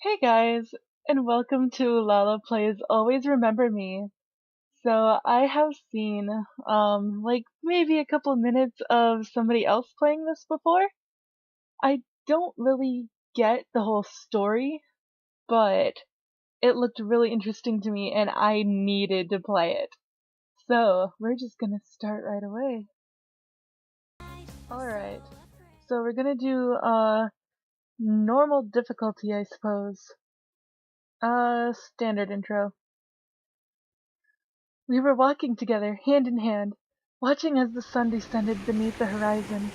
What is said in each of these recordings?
Hey guys, and welcome to Lala Plays Always Remember Me. So I have seen like maybe a couple of minutes of somebody else playing this before. I don't really get the whole story, but it looked really interesting to me and I needed to play it. So we're just gonna start right away. Alright. So we're gonna do normal difficulty, I suppose. Standard intro. We were walking together, hand in hand, watching as the sun descended beneath the horizon.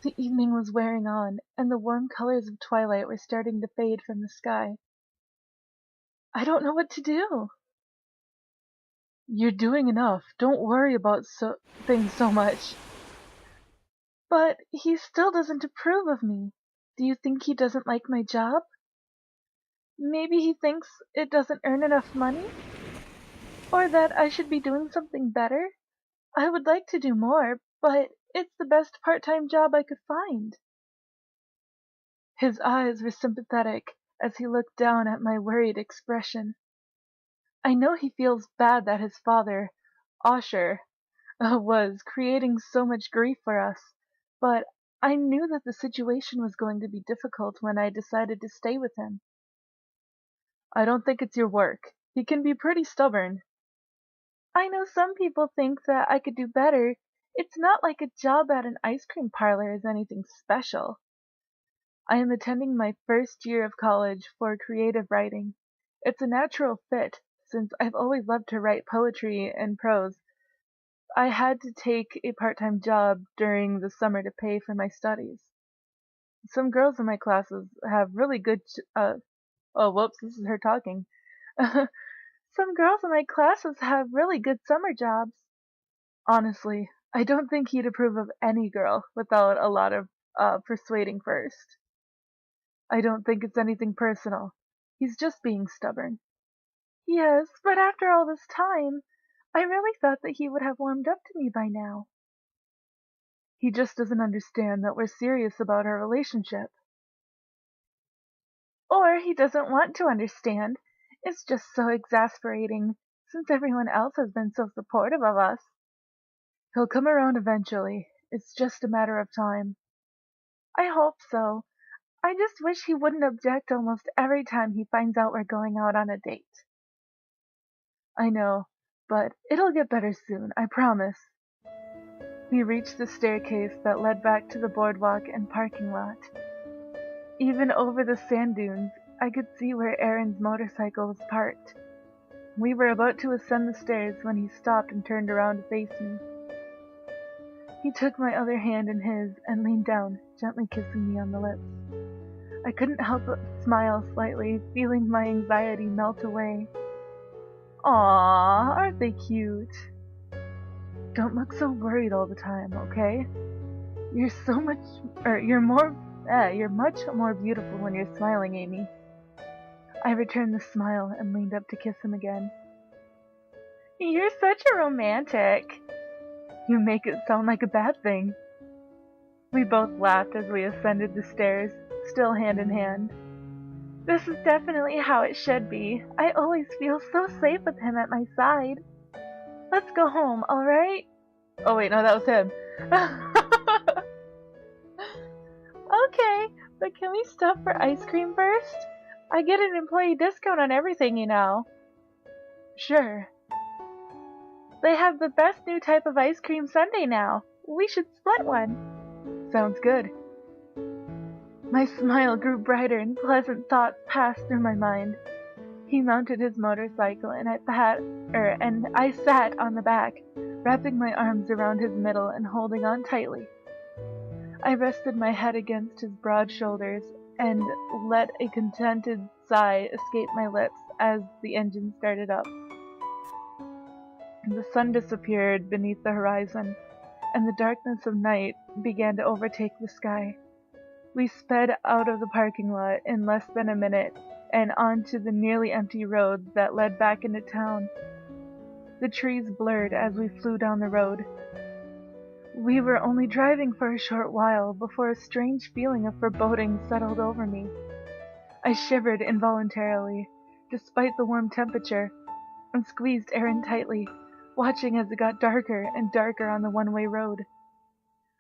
The evening was wearing on, and the warm colors of twilight were starting to fade from the sky. I don't know what to do. You're doing enough. Don't worry about things so much. But he still doesn't approve of me. Do you think he doesn't like my job? Maybe he thinks it doesn't earn enough money? Or that I should be doing something better? I would like to do more, but it's the best part-time job I could find. His eyes were sympathetic as he looked down at my worried expression. I know he feels bad that his father, Osher, was creating so much grief for us, but I knew that the situation was going to be difficult when I decided to stay with him. I don't think it's your work. He can be pretty stubborn. I know some people think that I could do better. It's not like a job at an ice cream parlor is anything special. I am attending my first year of college for creative writing. It's a natural fit, since I've always loved to write poetry and prose. I had to take a part-time job during the summer to pay for my studies. Some girls in my classes have really good, oh whoops, this is her talking. Some girls in my classes have really good summer jobs. Honestly, I don't think he'd approve of any girl without a lot of persuading first. I don't think it's anything personal. He's just being stubborn. Yes, but after all this time, I really thought that he would have warmed up to me by now. He just doesn't understand that we're serious about our relationship. Or he doesn't want to understand. It's just so exasperating, since everyone else has been so supportive of us. He'll come around eventually. It's just a matter of time. I hope so. I just wish he wouldn't object almost every time he finds out we're going out on a date. I know, but it'll get better soon, I promise. We reached the staircase that led back to the boardwalk and parking lot. Even over the sand dunes, I could see where Aaron's motorcycle was parked. We were about to ascend the stairs when he stopped and turned around to face me. He took my other hand in his and leaned down, gently kissing me on the lips. I couldn't help but smile slightly, feeling my anxiety melt away. Aww, aren't they cute? Don't look so worried all the time, okay? You're much more beautiful when you're smiling, Amy. I returned the smile and leaned up to kiss him again. You're such a romantic. You make it sound like a bad thing. We both laughed as we ascended the stairs, still hand in hand. This is definitely how it should be. I always feel so safe with him at my side. Let's go home, alright? Oh wait, no, that was him. Okay, but can we stop for ice cream first? I get an employee discount on everything, you know. Sure. They have the best new type of ice cream sundae now. We should split one. Sounds good. My smile grew brighter and pleasant thoughts passed through my mind. He mounted his motorcycle and I sat on the back, wrapping my arms around his middle and holding on tightly. I rested my head against his broad shoulders and let a contented sigh escape my lips as the engine started up. The sun disappeared beneath the horizon, and the darkness of night began to overtake the sky. We sped out of the parking lot in less than a minute and onto the nearly empty road that led back into town. The trees blurred as we flew down the road. We were only driving for a short while before a strange feeling of foreboding settled over me. I shivered involuntarily, despite the warm temperature, and squeezed Aaron tightly, watching as it got darker and darker on the one-way road.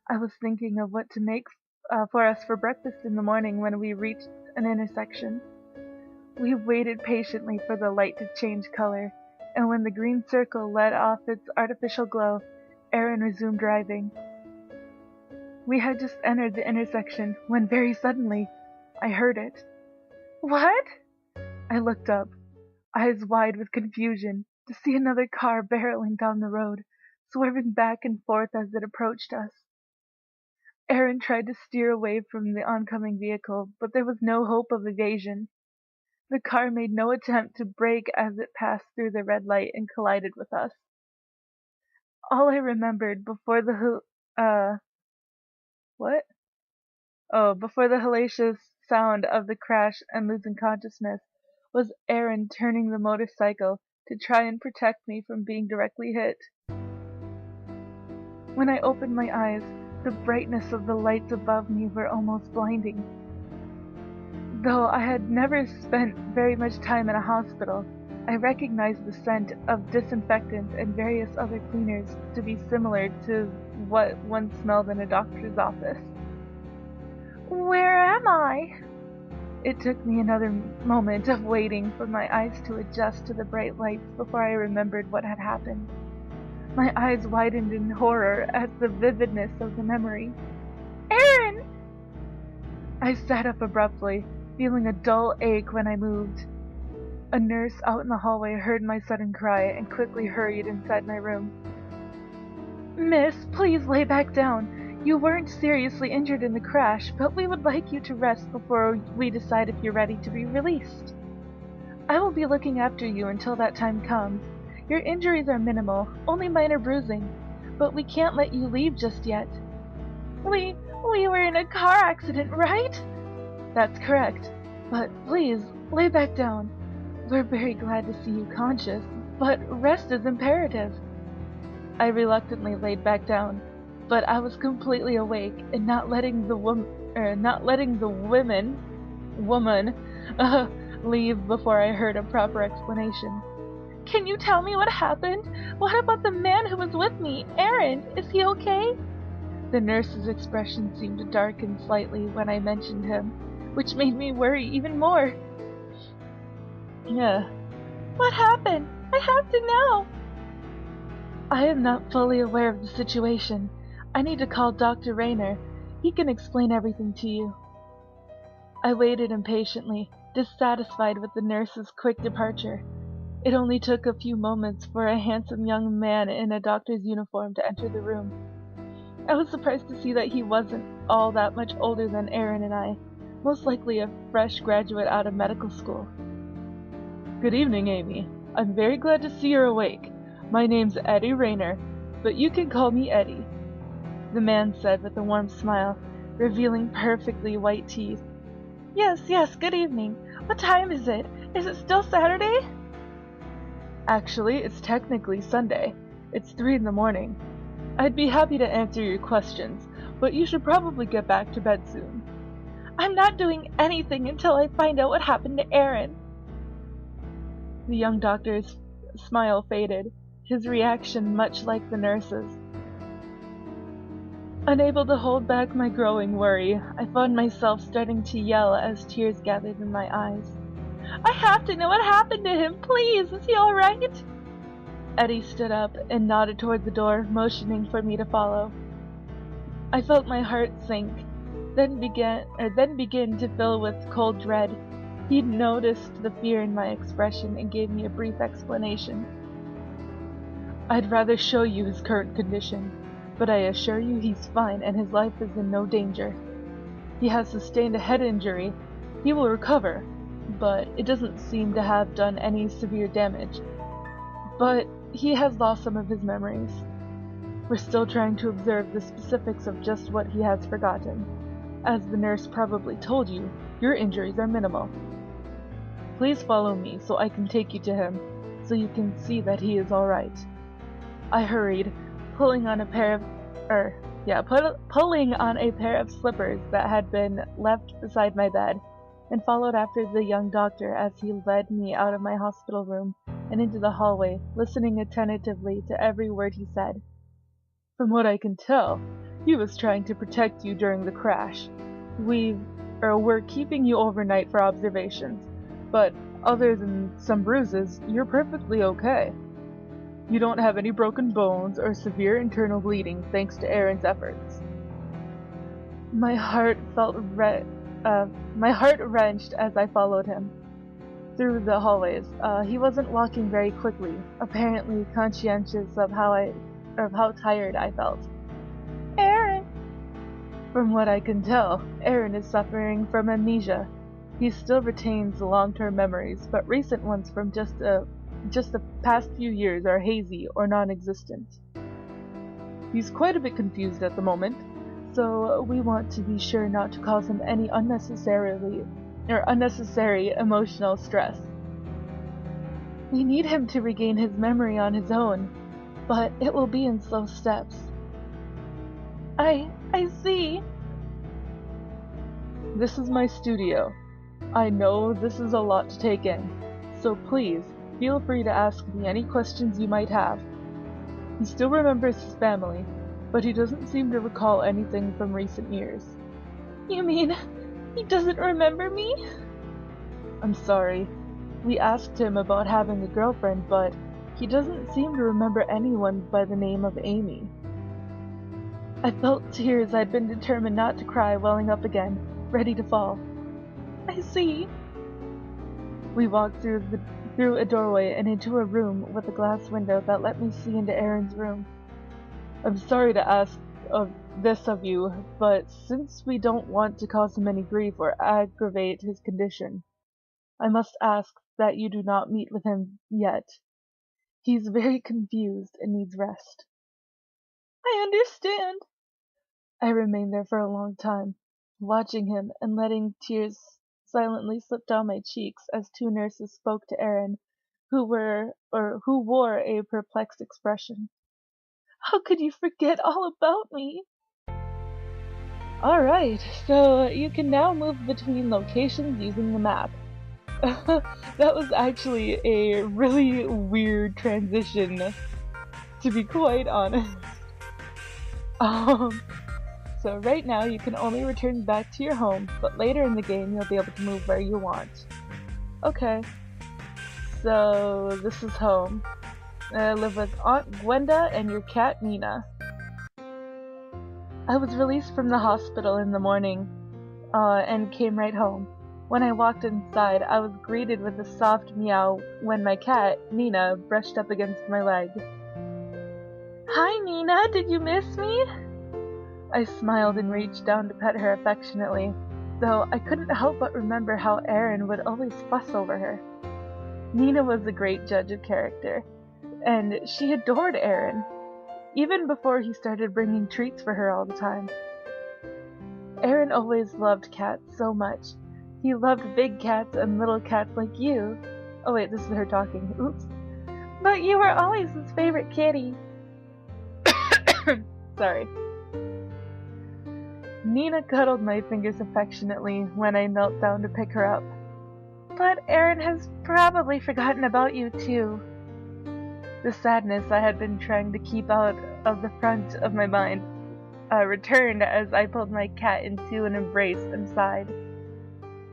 I was thinking of what to make for us for breakfast in the morning when we reached an intersection. We waited patiently for the light to change color, and when the green circle let off its artificial glow, Aaron resumed driving. We had just entered the intersection when very suddenly, I heard it. What? I looked up, eyes wide with confusion, to see another car barreling down the road, swerving back and forth as it approached us. Aaron tried to steer away from the oncoming vehicle, but there was no hope of evasion. The car made no attempt to brake as it passed through the red light and collided with us. All I remembered before the before the hellacious sound of the crash and losing consciousness was Aaron turning the motorcycle to try and protect me from being directly hit. When I opened my eyes, the brightness of the lights above me were almost blinding. Though I had never spent very much time in a hospital, I recognized the scent of disinfectant and various other cleaners to be similar to what one smelled in a doctor's office. Where am I? It took me another moment of waiting for my eyes to adjust to the bright lights before I remembered what had happened. My eyes widened in horror at the vividness of the memory. Aaron! I sat up abruptly, feeling a dull ache when I moved. A nurse out in the hallway heard my sudden cry and quickly hurried inside my room. Miss, please lay back down. You weren't seriously injured in the crash, but we would like you to rest before we decide if you're ready to be released. I will be looking after you until that time comes. Your injuries are minimal, only minor bruising, but we can't let you leave just yet. We were in a car accident, right? That's correct, but please, lay back down. We're very glad to see you conscious, but rest is imperative. I reluctantly laid back down, but I was completely awake and not letting the woman leave before I heard a proper explanation. Can you tell me what happened? What about the man who was with me, Aaron? Is he okay? The nurse's expression seemed to darken slightly when I mentioned him, which made me worry even more. Yeah. What happened? I have to know. I am not fully aware of the situation. I need to call Dr. Rayner. He can explain everything to you. I waited impatiently, dissatisfied with the nurse's quick departure. It only took a few moments for a handsome young man in a doctor's uniform to enter the room. I was surprised to see that he wasn't all that much older than Aaron and I, most likely a fresh graduate out of medical school. Good evening, Amy. I'm very glad to see you're awake. My name's Eddie Rayner, but you can call me Eddie, the man said with a warm smile, revealing perfectly white teeth. Yes, good evening. What time is it? Is it still Saturday? Actually, it's technically Sunday. It's 3 in the morning. I'd be happy to answer your questions, but you should probably get back to bed soon. I'm not doing anything until I find out what happened to Aaron. The young doctor's smile faded, his reaction much like the nurse's. Unable to hold back my growing worry, I found myself starting to yell as tears gathered in my eyes. I have to know what happened to him, please! Is he alright? Eddie stood up and nodded toward the door, motioning for me to follow. I felt my heart sink, then begin to fill with cold dread. He'd noticed the fear in my expression and gave me a brief explanation. I'd rather show you his current condition, but I assure you he's fine and his life is in no danger. He has sustained a head injury. He will recover, but it doesn't seem to have done any severe damage. But he has lost some of his memories. We're still trying to observe the specifics of just what he has forgotten. As the nurse probably told you, your injuries are minimal. Please follow me so I can take you to him, so you can see that he is alright. I hurried, pulling on a pair of slippers that had been left beside my bed, and followed after the young doctor as he led me out of my hospital room and into the hallway, listening attentively to every word he said. From what I can tell, he was trying to protect you during the crash. We're keeping you overnight for observations, but other than some bruises, you're perfectly okay. You don't have any broken bones or severe internal bleeding thanks to Aaron's efforts. My heart wrenched as I followed him through the hallways. He wasn't walking very quickly, apparently conscientious of how tired I felt. Aaron! From what I can tell, Aaron is suffering from amnesia. He still retains long-term memories, but recent ones from just the past few years are hazy or non-existent. He's quite a bit confused at the moment, so we want to be sure not to cause him any unnecessary emotional stress. We need him to regain his memory on his own, but it will be in slow steps. I see. This is my studio. I know this is a lot to take in, so please, feel free to ask me any questions you might have. He still remembers his family, but he doesn't seem to recall anything from recent years. You mean he doesn't remember me? I'm sorry. We asked him about having a girlfriend, but he doesn't seem to remember anyone by the name of Amy. I felt tears I'd been determined not to cry welling up again, ready to fall. I see. We walked through a doorway and into a room with a glass window that let me see into Aaron's room. I'm sorry to ask this of you, but since we don't want to cause him any grief or aggravate his condition, I must ask that you do not meet with him yet. He's very confused and needs rest. I understand. I remained there for a long time, watching him and letting tears silently slip down my cheeks as two nurses spoke to Aaron, who wore a perplexed expression. How could you forget all about me? Alright, so you can now move between locations using the map. That was actually a really weird transition, to be quite honest. So right now you can only return back to your home, but later in the game you'll be able to move where you want. Okay, so this is home. I live with Aunt Gwenda and your cat Nina. I was released from the hospital in the morning and came right home. When I walked inside, I was greeted with a soft meow when my cat, Nina, brushed up against my leg. Hi Nina, did you miss me? I smiled and reached down to pet her affectionately, though I couldn't help but remember how Aaron would always fuss over her. Nina was a great judge of character, and she adored Aaron, even before he started bringing treats for her all the time. Aaron always loved cats so much. He loved big cats and little cats like you. Oh wait, this is her talking. Oops. But you were always his favorite kitty. Sorry. Nina cuddled my fingers affectionately when I knelt down to pick her up. But Aaron has probably forgotten about you too. The sadness I had been trying to keep out of the front of my mind returned as I pulled my cat into an embrace and sighed.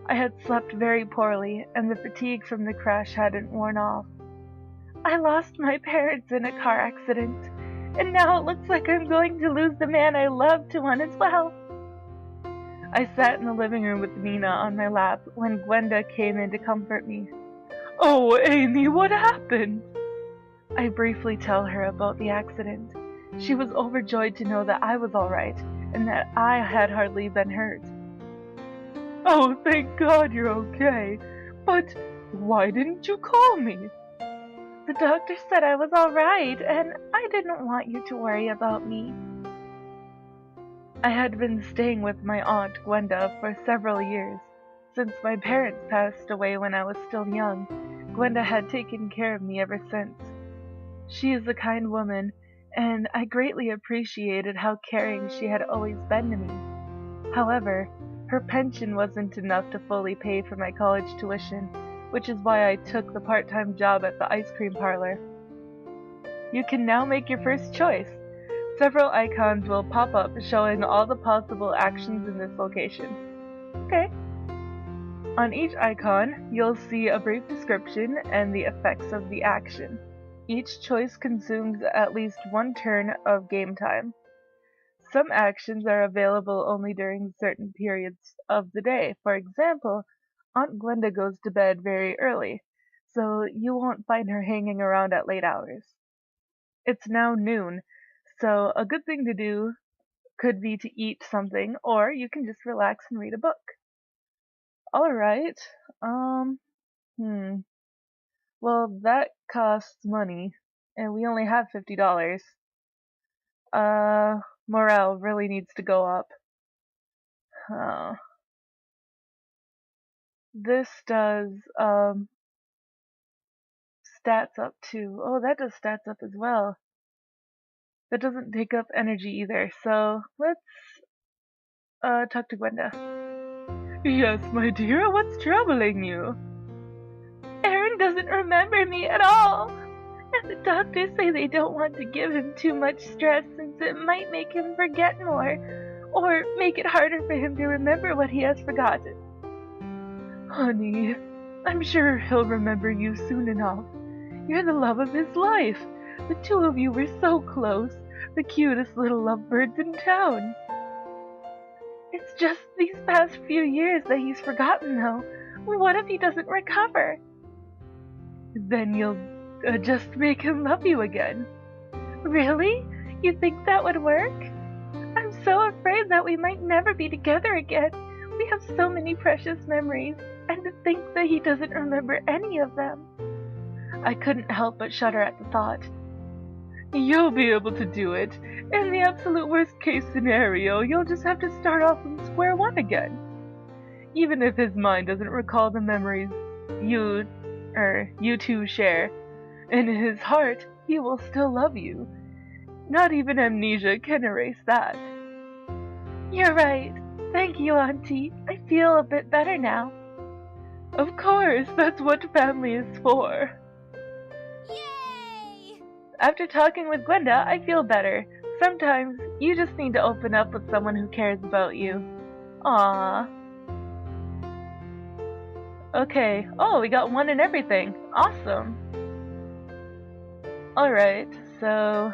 I had slept very poorly, and the fatigue from the crash hadn't worn off. I lost my parents in a car accident, and now it looks like I'm going to lose the man I loved to one as well. I sat in the living room with Nina on my lap when Gwenda came in to comfort me. Oh, Amy, what happened? I briefly tell her about the accident. She was overjoyed to know that I was all right, and that I had hardly been hurt. Oh, thank God you're okay. But why didn't you call me? The doctor said I was all right, and I didn't want you to worry about me. I had been staying with my aunt Gwenda for several years. Since my parents passed away when I was still young, Gwenda had taken care of me ever since. She is a kind woman, and I greatly appreciated how caring she had always been to me. However, Her pension wasn't enough to fully pay for my college tuition, which is why I took the part-time job at the ice cream parlor. You can now make your first choice. Several icons will pop up showing all the possible actions in this location. Okay. On each icon, you'll see a brief description and the effects of the action. Each choice consumes at least one turn of game time. Some actions are available only during certain periods of the day. For example, Aunt Glenda goes to bed very early, so you won't find her hanging around at late hours. It's now noon, so a good thing to do could be to eat something, or you can just relax and read a book. Alright, well, that costs money, and we only have $50. Morale really needs to go up. This does, stats up too. Oh, that does stats up as well. That doesn't take up energy either, so let's, talk to Gwenda. Yes, my dear, what's troubling you? Aaron doesn't remember me at all, and the doctors say they don't want to give him too much stress since it might make him forget more, or make it harder for him to remember what he has forgotten. Honey, I'm sure he'll remember you soon enough. You're the love of his life. The two of you were so close, the cutest little lovebirds in town. It's just these past few years that he's forgotten, though. What if he doesn't recover? Then you'll just make him love you again. Really? You think that would work? I'm so afraid that we might never be together again. We have so many precious memories, and to think that he doesn't remember any of them. I couldn't help but shudder at the thought. You'll be able to do it. In the absolute worst case scenario, you'll just have to start off from square one again. Even if his mind doesn't recall the memories you two share, in his heart, he will still love you. Not even amnesia can erase that. You're right. Thank you, Auntie. I feel a bit better now. Of course, that's what family is for. Yay! After talking with Gwenda, I feel better. Sometimes, you just need to open up with someone who cares about you. Aww. Okay. Oh, we got one and everything. Awesome. Alright, so,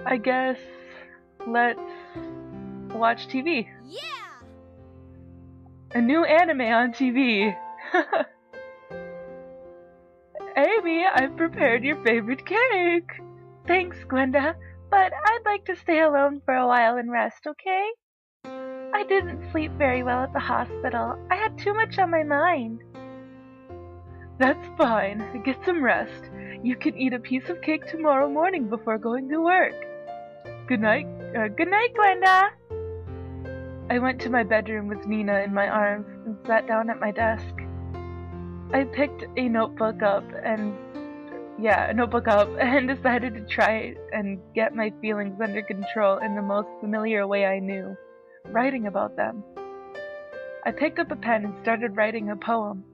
I guess let's watch TV. Yeah! A new anime on TV. Amy, I've prepared your favorite cake. Thanks, Gwenda, but I'd like to stay alone for a while and rest, okay? I didn't sleep very well at the hospital. I had too much on my mind. That's fine. Get some rest. You can eat a piece of cake tomorrow morning before going to work. Good night, Glenda! I went to my bedroom with Nina in my arms and sat down at my desk. I picked a notebook up and decided to try and get my feelings under control in the most familiar way I knew, writing about them. I picked up a pen and started writing a poem.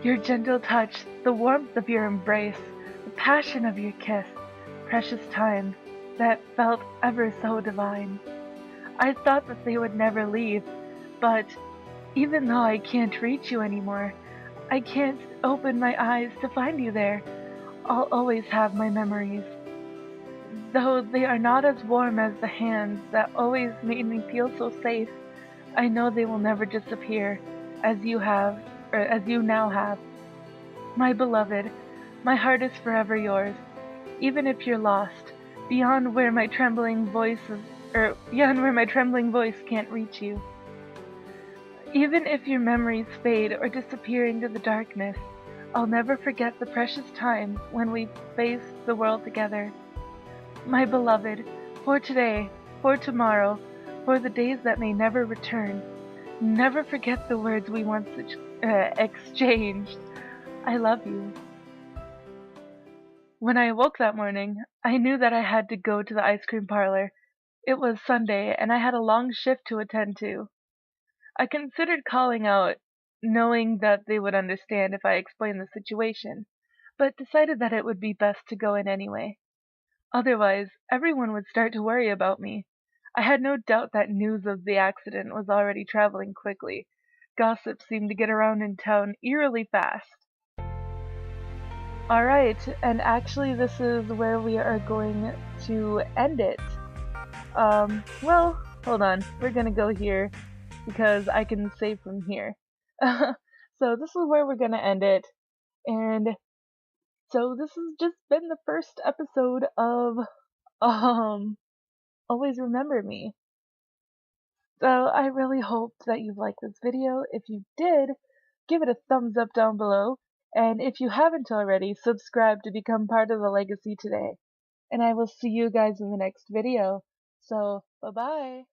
Your gentle touch, the warmth of your embrace, the passion of your kiss, precious times that felt ever so divine. I thought that they would never leave, but even though I can't reach you anymore, I can't open my eyes to find you there. I'll always have my memories. Though they are not as warm as the hands that always made me feel so safe, I know they will never disappear, as you now have. My beloved, my heart is forever yours, even if you're lost, beyond where my trembling voice can't reach you. Even if your memories fade or disappear into the darkness, I'll never forget the precious times when we faced the world together. My beloved, for today, for tomorrow, for the days that may never return, never forget the words we once exchanged. I love you. When I awoke that morning, I knew that I had to go to the ice cream parlor. It was Sunday, and I had a long shift to attend to. I considered calling out, knowing that they would understand if I explained the situation, but decided that it would be best to go in anyway. Otherwise, everyone would start to worry about me. I had no doubt that news of the accident was already traveling quickly. Gossip seemed to get around in town eerily fast. Alright, and actually this is where we are going to end it. Well, hold on. We're gonna go here because I can save from here. So this is where we're gonna end it. And so this has just been the first episode of Always Remember Me. So I really hope that you liked this video. If you did, give it a thumbs up down below. And if you haven't already, subscribe to become part of the legacy today. And I will see you guys in the next video. So, bye-bye.